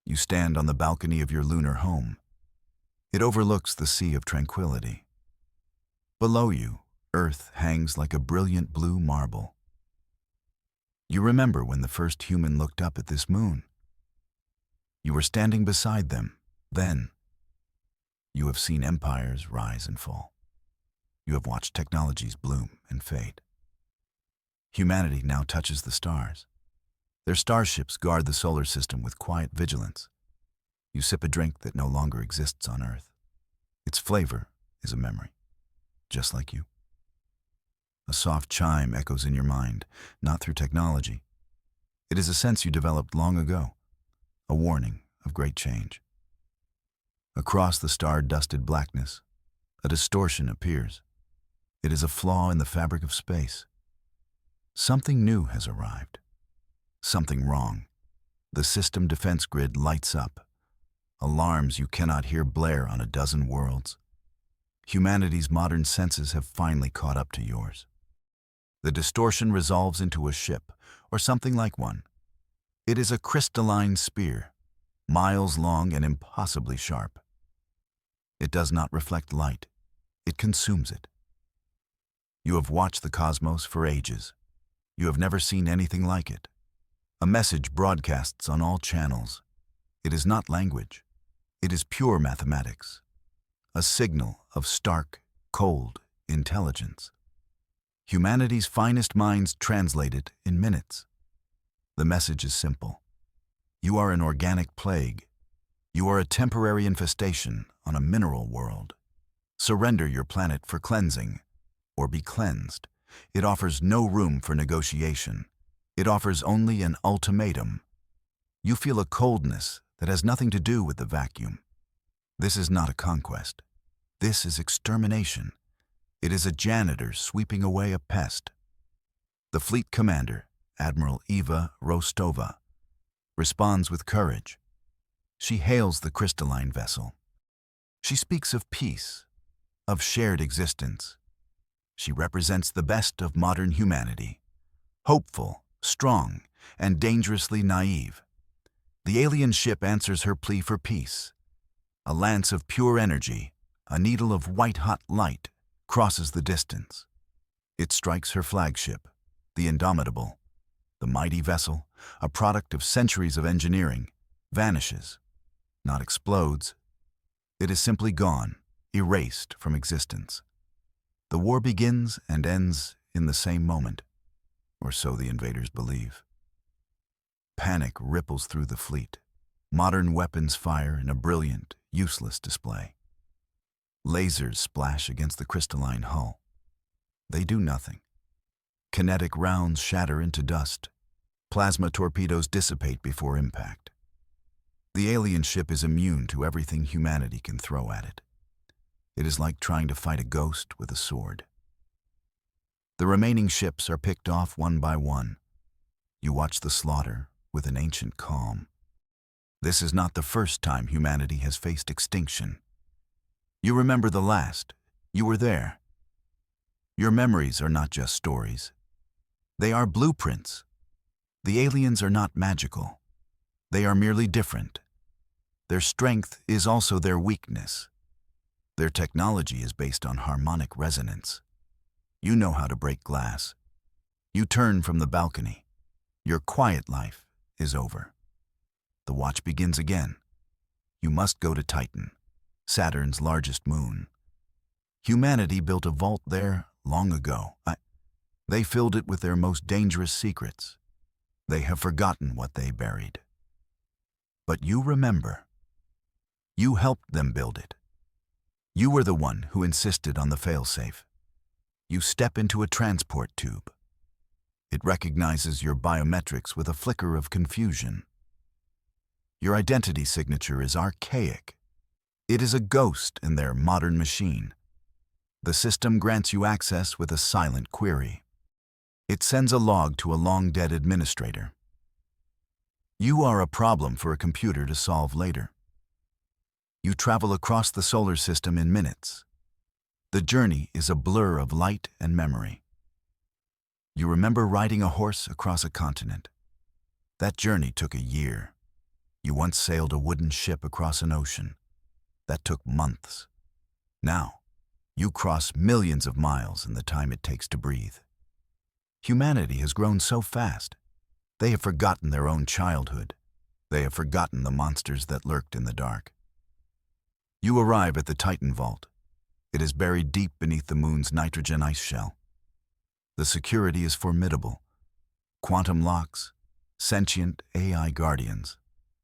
You stand on the balcony of your lunar home. It overlooks the sea of tranquility. Below you, Earth hangs like a brilliant blue marble. You remember when the first human looked up at this moon. You were standing beside them then. You have seen empires rise and fall. You have watched technologies bloom and fade. Humanity now touches the stars. Their starships guard the solar system with quiet vigilance. You sip a drink that no longer exists on Earth. Its flavor is a memory, just like you. A soft chime echoes in your mind, not through technology. It is a sense you developed long ago, a warning of great change. Across the star-dusted blackness, a distortion appears. It is a flaw in the fabric of space. Something new has arrived. Something wrong. The system defense grid lights up. Alarms you cannot hear blare on a dozen worlds. Humanity's modern senses have finally caught up to yours. The distortion resolves into a ship, or something like one. It is a crystalline spear, miles long and impossibly sharp. It does not reflect light. It consumes it. You have watched the cosmos for ages. You have never seen anything like it. A message broadcasts on all channels. It is not language. It is pure mathematics. A signal of stark, cold intelligence. Humanity's finest minds translate it in minutes. The message is simple. You are an organic plague. You are a temporary infestation on a mineral world. Surrender your planet for cleansing, or be cleansed. It offers no room for negotiation. It offers only an ultimatum. You feel a coldness that has nothing to do with the vacuum. This is not a conquest. This is extermination. It is a janitor sweeping away a pest. The fleet commander, Admiral Eva Rostova, responds with courage. She hails the crystalline vessel. She speaks of peace, of shared existence. She represents the best of modern humanity, hopeful, strong, and dangerously naive. The alien ship answers her plea for peace. A lance of pure energy, a needle of white-hot light, crosses the distance. It strikes her flagship, the Indomitable. The mighty vessel, a product of centuries of engineering, vanishes, not explodes. It is simply gone, erased from existence. The war begins and ends in the same moment, or so the invaders believe. Panic ripples through the fleet. Modern weapons fire in a brilliant, useless display. Lasers splash against the crystalline hull. They do nothing. Kinetic rounds shatter into dust. Plasma torpedoes dissipate before impact. The alien ship is immune to everything humanity can throw at it. It is like trying to fight a ghost with a sword. The remaining ships are picked off one by one. You watch the slaughter with an ancient calm. This is not the first time humanity has faced extinction. You remember the last. You were there. Your memories are not just stories. They are blueprints. The aliens are not magical. They are merely different. Their strength is also their weakness. Their technology is based on harmonic resonance. You know how to break glass. You turn from the balcony. Your quiet life is over. The watch begins again. You must go to Titan, Saturn's largest moon. Humanity built a vault there long ago. They filled it with their most dangerous secrets. They have forgotten what they buried. But you remember. You helped them build it. You were the one who insisted on the failsafe. You step into a transport tube. It recognizes your biometrics with a flicker of confusion. Your identity signature is archaic. It is a ghost in their modern machine. The system grants you access with a silent query. It sends a log to a long-dead administrator. You are a problem for a computer to solve later. You travel across the solar system in minutes. The journey is a blur of light and memory. You remember riding a horse across a continent. That journey took a year. You once sailed a wooden ship across an ocean. That took months. Now, you cross millions of miles in the time it takes to breathe. Humanity has grown so fast. They have forgotten their own childhood. They have forgotten the monsters that lurked in the dark. You arrive at the Titan Vault. It is buried deep beneath the moon's nitrogen ice shell. The security is formidable. Quantum locks, sentient AI guardians,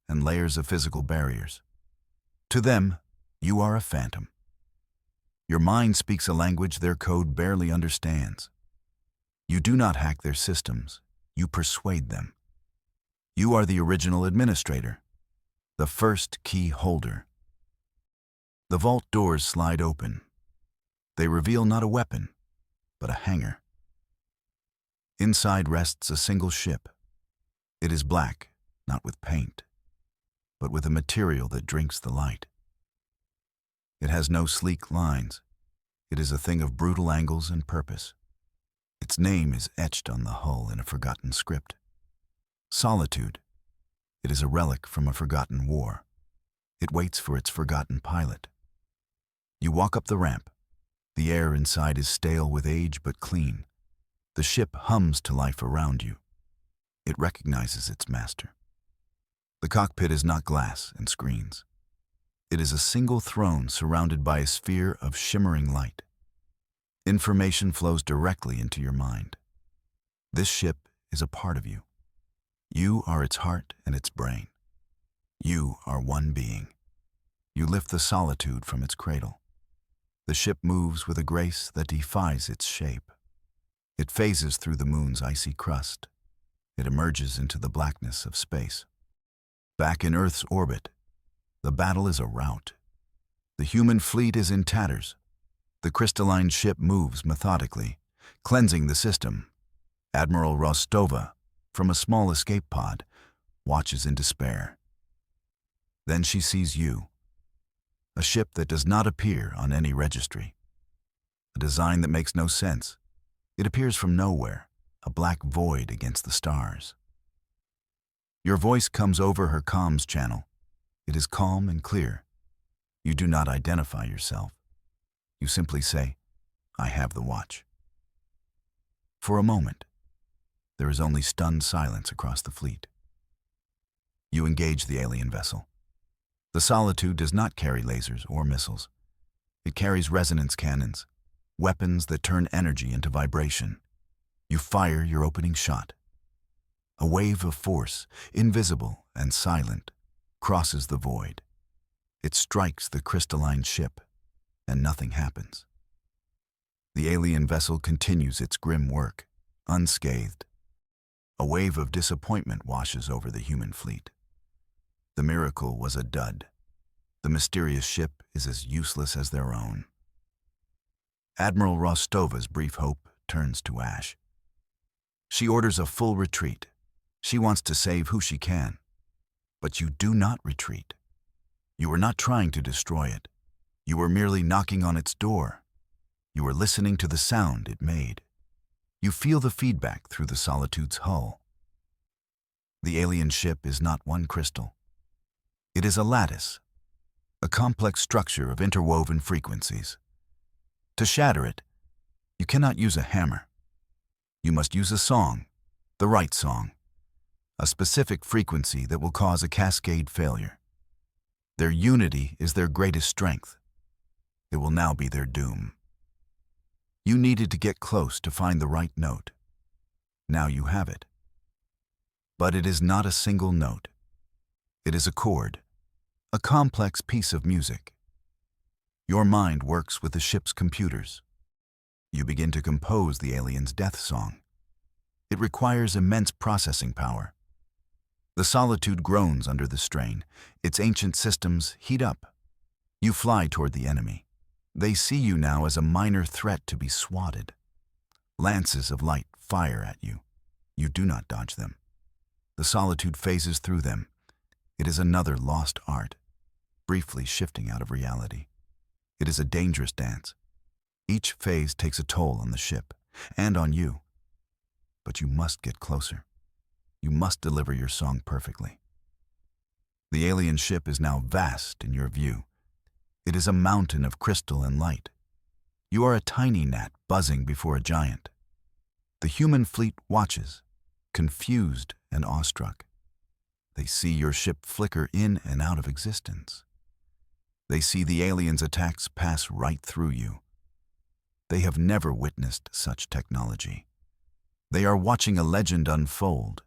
and layers of physical barriers. To them, you are a phantom. Your mind speaks a language their code barely understands. You do not hack their systems, you persuade them. You are the original administrator, the first key holder. The vault doors slide open. They reveal not a weapon, but a hangar. Inside rests a single ship. It is black, not with paint, but with a material that drinks the light. It has no sleek lines. It is a thing of brutal angles and purpose. Its name is etched on the hull in a forgotten script. Solitude. It is a relic from a forgotten war. It waits for its forgotten pilot. You walk up the ramp. The air inside is stale with age but clean. The ship hums to life around you. It recognizes its master. The cockpit is not glass and screens. It is a single throne surrounded by a sphere of shimmering light. Information flows directly into your mind. This ship is a part of you. You are its heart and its brain. You are one being. You lift the solitude from its cradle. The ship moves with a grace that defies its shape. It phases through the moon's icy crust. It emerges into the blackness of space. Back in Earth's orbit, the battle is a rout. The human fleet is in tatters. The crystalline ship moves methodically, cleansing the system. Admiral Rostova, from a small escape pod, watches in despair. Then she sees you, a ship that does not appear on any registry. A design that makes no sense. It appears from nowhere, a black void against the stars. Your voice comes over her comms channel. It is calm and clear. You do not identify yourself. You simply say, "I have the watch." For a moment, there is only stunned silence across the fleet. You engage the alien vessel. The Solitude does not carry lasers or missiles. It carries resonance cannons, weapons that turn energy into vibration. You fire your opening shot. A wave of force, invisible and silent, crosses the void. It strikes the crystalline ship, and nothing happens. The alien vessel continues its grim work, unscathed. A wave of disappointment washes over the human fleet. The miracle was a dud. The mysterious ship is as useless as their own. Admiral Rostova's brief hope turns to ash. She orders a full retreat. She wants to save who she can. But you do not retreat. You are not trying to destroy it. You are merely knocking on its door. You are listening to the sound it made. You feel the feedback through the Solitude's hull. The alien ship is not one crystal. It is a lattice, a complex structure of interwoven frequencies. To shatter it, you cannot use a hammer. You must use a song, the right song, a specific frequency that will cause a cascade failure. Their unity is their greatest strength. It will now be their doom. You needed to get close to find the right note. Now you have it. But it is not a single note. It is a chord, a complex piece of music. Your mind works with the ship's computers. You begin to compose the alien's death song. It requires immense processing power. The Solitude groans under the strain. Its ancient systems heat up. You fly toward the enemy. They see you now as a minor threat to be swatted. Lances of light fire at you. You do not dodge them. The Solitude phases through them. It is another lost art, briefly shifting out of reality. It is a dangerous dance. Each phase takes a toll on the ship and on you. But you must get closer. You must deliver your song perfectly. The alien ship is now vast in your view. It is a mountain of crystal and light. You are a tiny gnat buzzing before a giant. The human fleet watches, confused and awestruck. They see your ship flicker in and out of existence. They see the aliens' attacks pass right through you. They have never witnessed such technology. They are watching a legend unfold.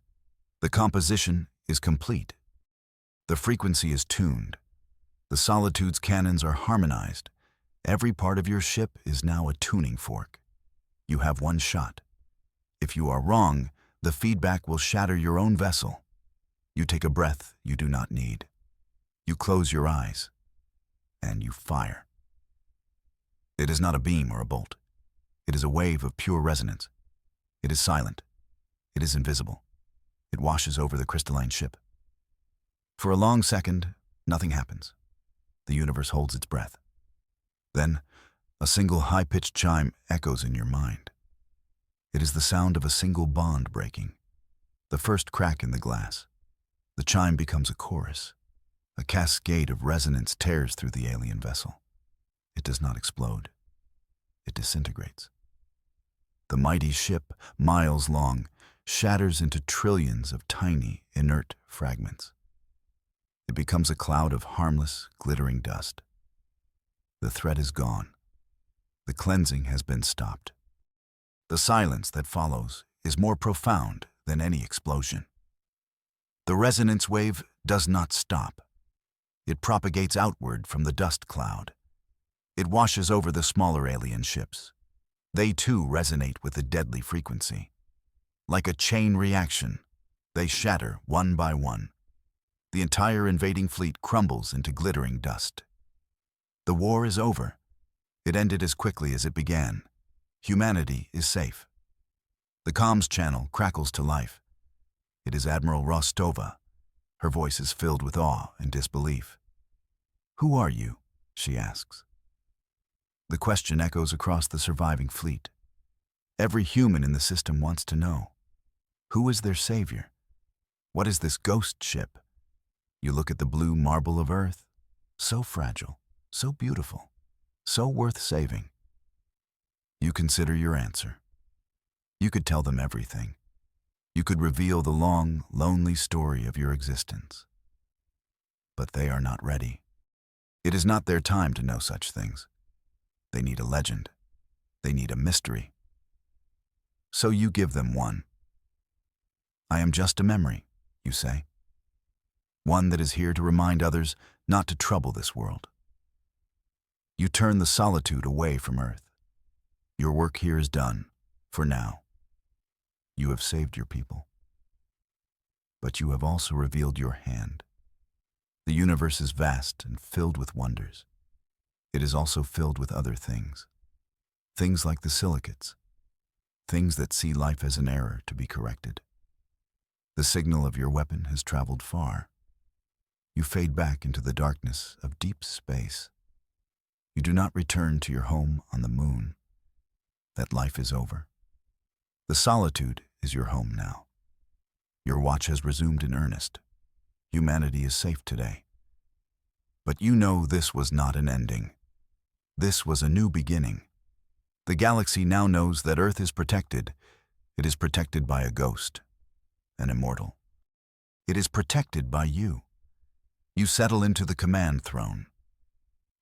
The composition is complete. The frequency is tuned. The Solitude's cannons are harmonized. Every part of your ship is now a tuning fork. You have one shot. If you are wrong, the feedback will shatter your own vessel. You take a breath you do not need. You close your eyes, and you fire. It is not a beam or a bolt. It is a wave of pure resonance. It is silent. It is invisible. It washes over the crystalline ship. For a long second, nothing happens. The universe holds its breath. Then, a single high-pitched chime echoes in your mind. It is the sound of a single bond breaking, the first crack in the glass. The chime becomes a chorus. A cascade of resonance tears through the alien vessel. It does not explode. It disintegrates. The mighty ship, miles long, shatters into trillions of tiny, inert fragments. It becomes a cloud of harmless, glittering dust. The threat is gone. The cleansing has been stopped. The silence that follows is more profound than any explosion. The resonance wave does not stop. It propagates outward from the dust cloud. It washes over the smaller alien ships. They too resonate with the deadly frequency. Like a chain reaction, they shatter one by one. The entire invading fleet crumbles into glittering dust. The war is over. It ended as quickly as it began. Humanity is safe. The comms channel crackles to life. It is Admiral Rostova. Her voice is filled with awe and disbelief. "Who are you?" she asks. The question echoes across the surviving fleet. Every human in the system wants to know. Who is their savior? What is this ghost ship? You look at the blue marble of Earth. So fragile, so beautiful, so worth saving. You consider your answer. You could tell them everything. You could reveal the long, lonely story of your existence. But they are not ready. It is not their time to know such things. They need a legend. They need a mystery. So you give them one. "I am just a memory," you say. One that is here to remind others not to trouble this world. You turn the Solitude away from Earth. Your work here is done, for now. You have saved your people. But you have also revealed your hand. The universe is vast and filled with wonders. It is also filled with other things. Things like the silicates. Things that see life as an error to be corrected. The signal of your weapon has traveled far. You fade back into the darkness of deep space. You do not return to your home on the moon. That life is over. The Solitude is your home now. Your watch has resumed in earnest. Humanity is safe today. But you know this was not an ending. This was a new beginning. The galaxy now knows that Earth is protected. It is protected by a ghost, an immortal. It is protected by you. You settle into the command throne.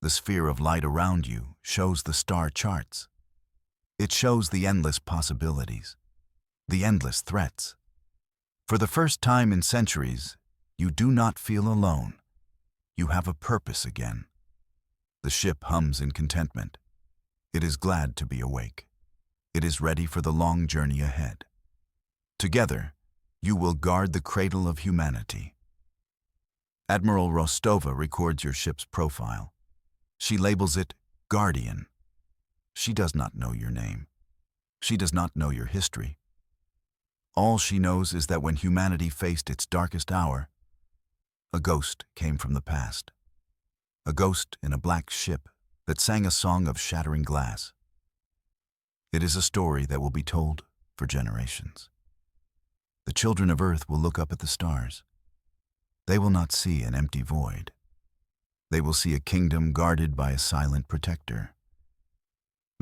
The sphere of light around you shows the star charts. It shows the endless possibilities, the endless threats. For the first time in centuries, you do not feel alone. You have a purpose again. The ship hums in contentment. It is glad to be awake. It is ready for the long journey ahead. Together, you will guard the cradle of humanity. Admiral Rostova records your ship's profile. She labels it Guardian. She does not know your name. She does not know your history. All she knows is that when humanity faced its darkest hour, a ghost came from the past. A ghost in a black ship that sang a song of shattering glass. It is a story that will be told for generations. The children of Earth will look up at the stars. They will not see an empty void. They will see a kingdom guarded by a silent protector.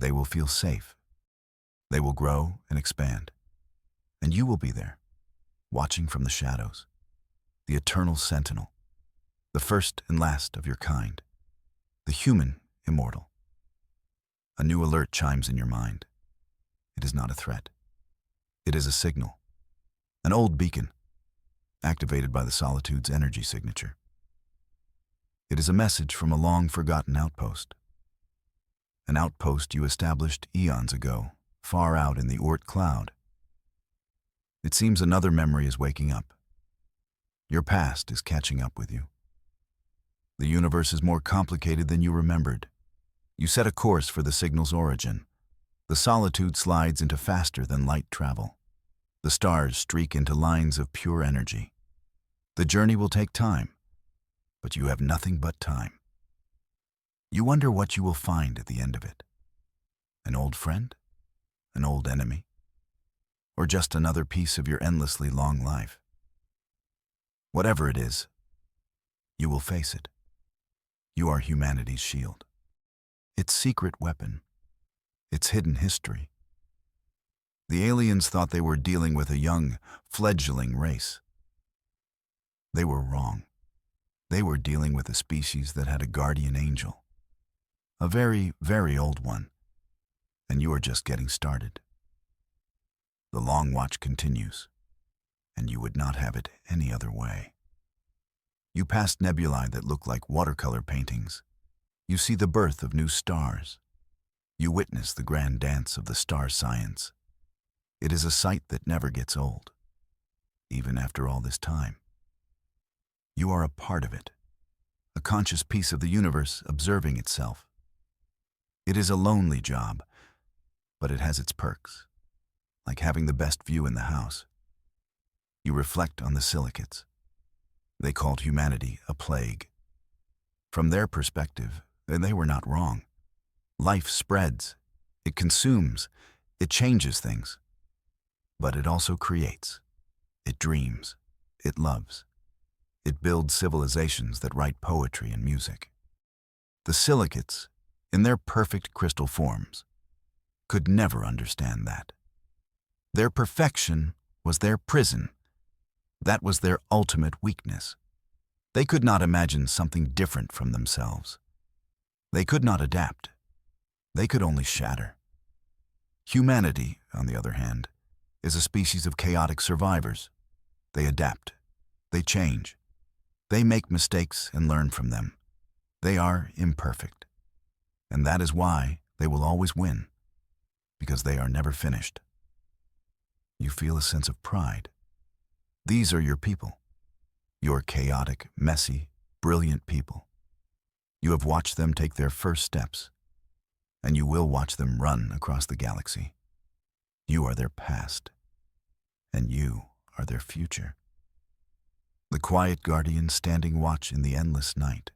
They will feel safe. They will grow and expand. And you will be there, watching from the shadows, the eternal sentinel, the first and last of your kind, the human immortal. A new alert chimes in your mind. It is not a threat. It is a signal, an old beacon, activated by the solitude's energy signature. It is a message from a long-forgotten outpost. An outpost you established eons ago, far out in the Oort cloud. It seems another memory is waking up. Your past is catching up with you. The universe is more complicated than you remembered. You set a course for the signal's origin. The solitude slides into faster than light travel. The stars streak into lines of pure energy. The journey will take time, but you have nothing but time. You wonder what you will find at the end of it. An old friend? An old enemy? Or just another piece of your endlessly long life? Whatever it is, you will face it. You are humanity's shield. Its secret weapon. Its hidden history. The aliens thought they were dealing with a young, fledgling race. They were wrong. They were dealing with a species that had a guardian angel. A very, very old one. And you are just getting started. The long watch continues, and you would not have it any other way. You pass nebulae that look like watercolor paintings. You see the birth of new stars. You witness the grand dance of the star science. It is a sight that never gets old, even after all this time. You are a part of it, a conscious piece of the universe observing itself. It is a lonely job, but it has its perks, like having the best view in the house. You reflect on the silicates. They called humanity a plague. From their perspective, they were not wrong. Life spreads, it consumes, it changes things. But it also creates. It dreams, it loves. It builds civilizations that write poetry and music. The silicates, in their perfect crystal forms, could never understand that. Their perfection was their prison. That was their ultimate weakness. They could not imagine something different from themselves. They could not adapt. They could only shatter. Humanity, on the other hand, is a species of chaotic survivors. They adapt. They change. They make mistakes and learn from them. They are imperfect. And that is why they will always win, because they are never finished. You feel a sense of pride. These are your people. Your chaotic, messy, brilliant people. You have watched them take their first steps, and you will watch them run across the galaxy. You are their past, and you are their future. The quiet guardian standing watch in the endless night.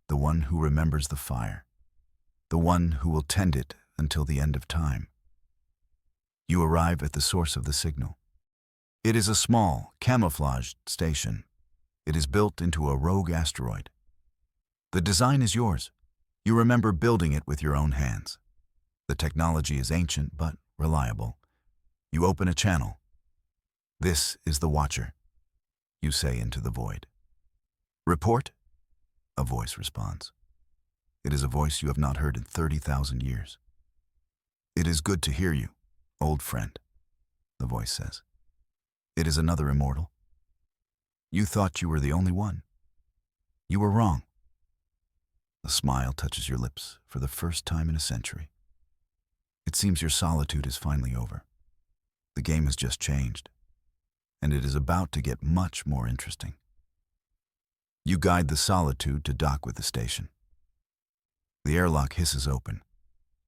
The one who remembers the fire. The one who will tend it until the end of time. You arrive at the source of the signal. It is a small, camouflaged station. It is built into a rogue asteroid. The design is yours. You remember building it with your own hands. The technology is ancient but reliable. You open a channel. "This is the Watcher," you say into the void. "Report?" a voice responds. It is a voice you have not heard in 30,000 years. "It is good to hear you, old friend," the voice says. "It is another immortal. You thought you were the only one. You were wrong." A smile touches your lips for the first time in a century. It seems your solitude is finally over. The game has just changed, and it is about to get much more interesting. You guide the solitude to dock with the station. The airlock hisses open.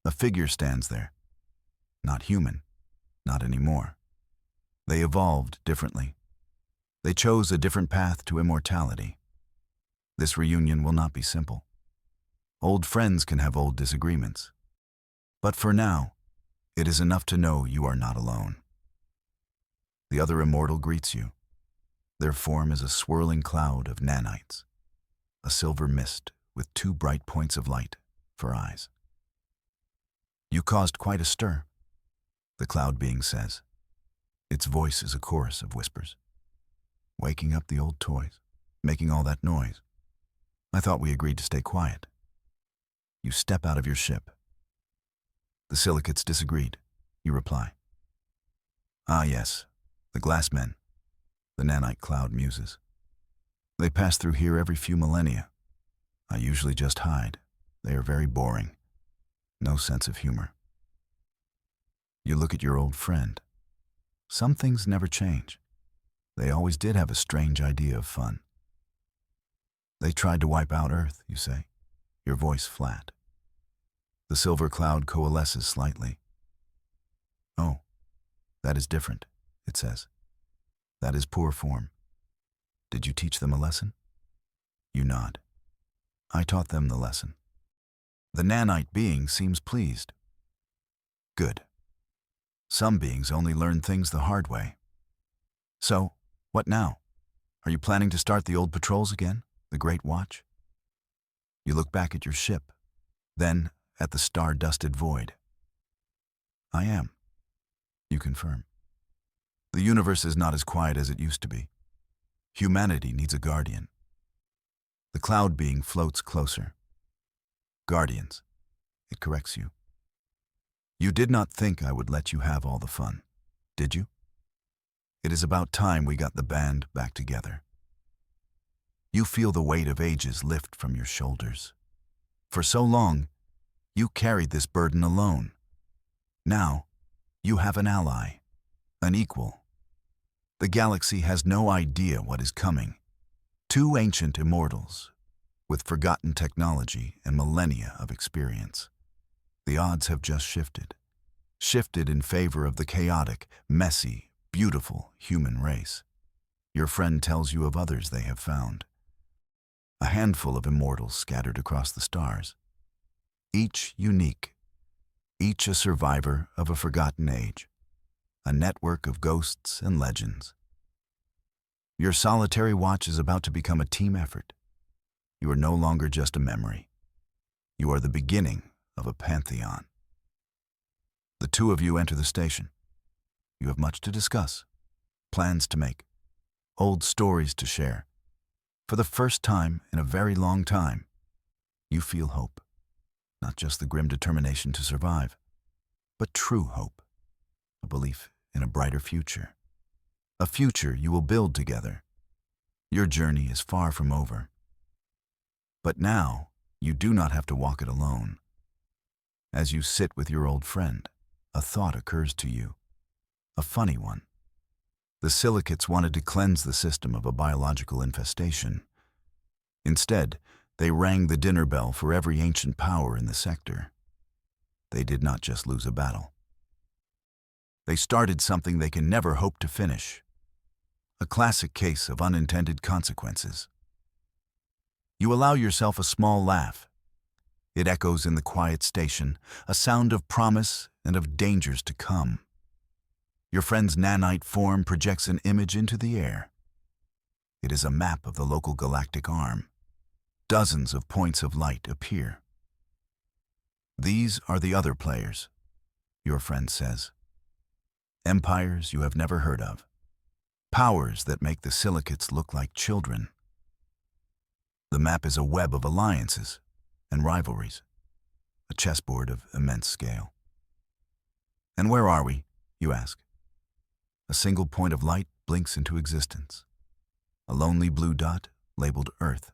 A figure stands there. Not human, not anymore. They evolved differently. They chose a different path to immortality. This reunion will not be simple. Old friends can have old disagreements. But for now, it is enough to know you are not alone. The other immortal greets you. Their form is a swirling cloud of nanites, a silver mist with two bright points of light for eyes. You caused quite a stir, the cloud being says. Its voice is a chorus of whispers. Waking up the old toys, making all that noise. I thought we agreed to stay quiet. You step out of your ship. The silicates disagreed. You reply. Ah yes, the glass men, the nanite cloud muses. They pass through here every few millennia. I usually just hide. They are very boring. No sense of humor. You look at your old friend. Some things never change. They always did have a strange idea of fun. They tried to wipe out Earth, you say, your voice flat. The silver cloud coalesces slightly. Oh, that is different, it says. That is poor form. Did you teach them a lesson? You nod. I taught them the lesson. The nanite being seems pleased. Good. Some beings only learn things the hard way. So, what now? Are you planning to start the old patrols again, the Great Watch? You look back at your ship, then at the star-dusted void. I am, you confirm. The universe is not as quiet as it used to be. Humanity needs a guardian. The cloud being floats closer. Guardians, it corrects you. You did not think I would let you have all the fun, did you? It is about time we got the band back together. You feel the weight of ages lift from your shoulders. For so long, you carried this burden alone. Now, you have an ally, an equal. The galaxy has no idea what is coming. Two ancient immortals, with forgotten technology and millennia of experience. The odds have just shifted in favor of the chaotic, messy, beautiful human race. Your friend tells you of others they have found. A handful of immortals scattered across the stars. Each unique, each a survivor of a forgotten age, a network of ghosts and legends. Your solitary watch is about to become a team effort. You are no longer just a memory. You are the beginning of a pantheon. The two of you enter the station. You have much to discuss, plans to make, old stories to share. For the first time in a very long time, you feel hope. Not just the grim determination to survive, but true hope. A belief in a brighter future. A future you will build together. Your journey is far from over. But now, you do not have to walk it alone. As you sit with your old friend, a thought occurs to you. A funny one. The silicates wanted to cleanse the system of a biological infestation. Instead, they rang the dinner bell for every ancient power in the sector. They did not just lose a battle. They started something they can never hope to finish. A classic case of unintended consequences. You allow yourself a small laugh. It echoes in the quiet station, a sound of promise and of dangers to come. Your friend's nanite form projects an image into the air. It is a map of the local galactic arm. Dozens of points of light appear. These are the other players, your friend says. Empires you have never heard of. Powers that make the silicates look like children. The map is a web of alliances and rivalries, a chessboard of immense scale. And where are we, you ask? A single point of light blinks into existence. A lonely blue dot labeled Earth.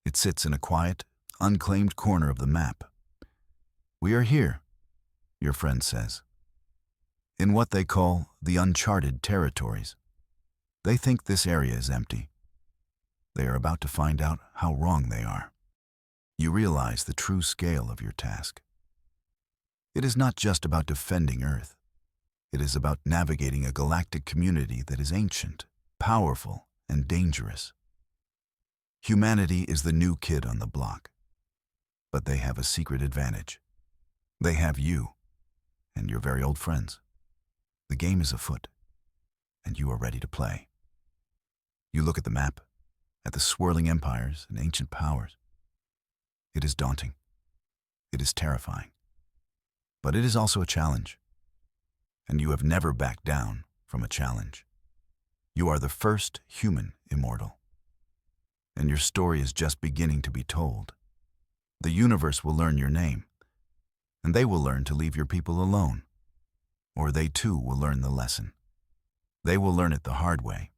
It sits in a quiet, unclaimed corner of the map. We are here, your friend says, in what they call the uncharted territories. They think this area is empty. They are about to find out how wrong they are. You realize the true scale of your task. It is not just about defending Earth. It is about navigating a galactic community that is ancient, powerful, and dangerous. Humanity is the new kid on the block. But they have a secret advantage. They have you, and your very old friends. The game is afoot, and you are ready to play. You look at the map, at the swirling empires and ancient powers. It is daunting. It is terrifying. But it is also a challenge. And you have never backed down from a challenge. You are the first human immortal. And your story is just beginning to be told. The universe will learn your name, and they will learn to leave your people alone. Or they too will learn the lesson. They will learn it the hard way,